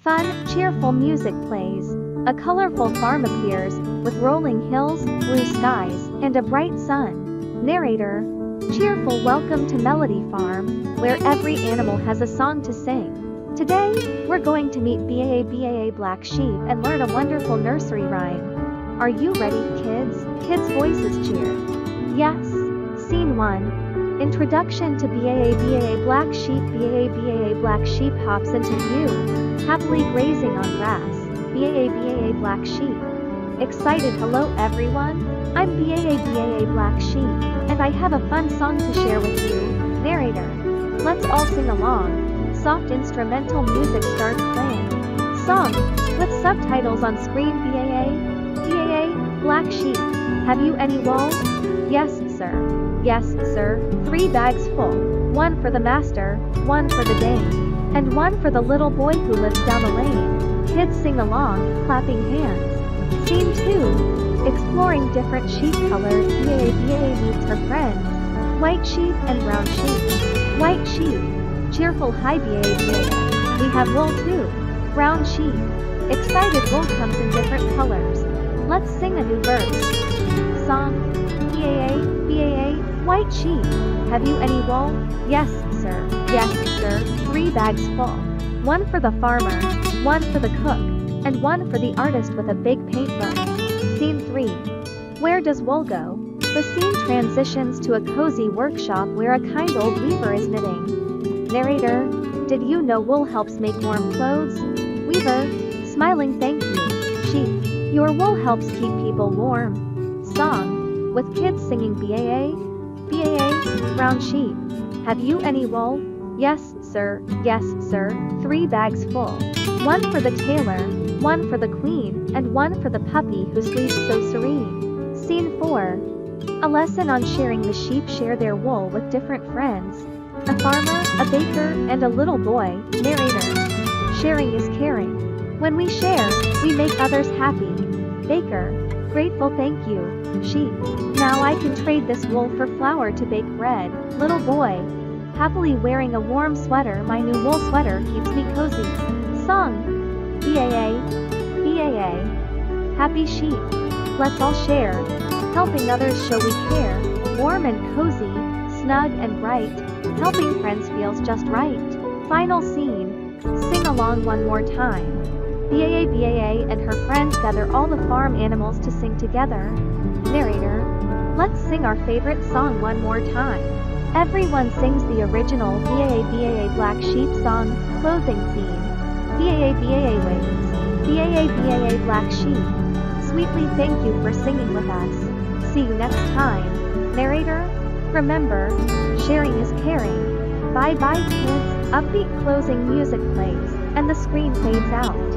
Fun, cheerful music plays. A colorful farm appears, with rolling hills, blue skies, and a bright sun. Narrator: cheerful. Welcome to Melody Farm, where every animal has a song to sing. Today, we're going to meet Baa Baa Black Sheep and learn a wonderful nursery rhyme. Are you ready, kids? Kids' voices cheer. Yes. Scene 1. Introduction to Baa Baa Black Sheep. Baa Baa Black Sheep hops into view, happily grazing on grass. Baa Baa Black Sheep. Excited. Hello everyone, I'm Baa Baa Black Sheep, and I have a fun song to share with you. Narrator: let's all sing along. Soft instrumental music starts playing. Song, with subtitles on screen. Baa Black Sheep. Have you any wool? Yes, sir. Yes, sir. 3 bags full. 1 for the master, 1 for the dame, and 1 for the little boy who lives down the lane. Kids sing along, clapping hands. Scene 2. Exploring different sheep colors. Baa meets her friends. White sheep and brown sheep. White sheep. Cheerful. Hi Baa. We have wool too. Brown sheep. Excited. Wool comes in different colors. Let's sing a new verse. Song. Baa, white sheep. Have you any wool? Yes, sir. Yes, sir. 3 bags full. 1 for the farmer, 1 for the cook, and 1 for the artist with a big paintbook. Scene 3. Where does wool go? The scene transitions to a cozy workshop where a kind old weaver is knitting. Narrator: did you know wool helps make warm clothes? Weaver: smiling, thank you. Sheep: your wool helps keep people warm. Song, with kids singing. Baa, brown sheep. Have you any wool? Yes, sir. Yes, sir. 3 bags full. 1 for the tailor, 1 for the queen, and 1 for the puppy who sleeps so serene. Scene 4. A lesson on sharing. The sheep share their wool with different friends. A farmer, a baker, and a little boy. Narrator: sharing is caring. When we share, we make others happy. Baker: grateful, thank you. Sheep: now I can trade this wool for flour to bake bread. Little boy: happily wearing a warm sweater. My new wool sweater keeps me cozy. Song. Baa, happy sheep. Let's all share. Helping others show we care. Warm and cozy, snug and bright. Helping friends feels just right. Final scene. Sing along one more time. Baa and her friends gather all the farm animals to sing together. Narrator: let's sing our favorite song one more time. Everyone sings the original Baa Black Sheep song. Closing scene. Baa waves. Baa Black Sheep. Sweetly thank you for singing with us. See you next time. Narrator: remember, sharing is caring. Bye bye kids. Upbeat closing music plays, and the screen fades out.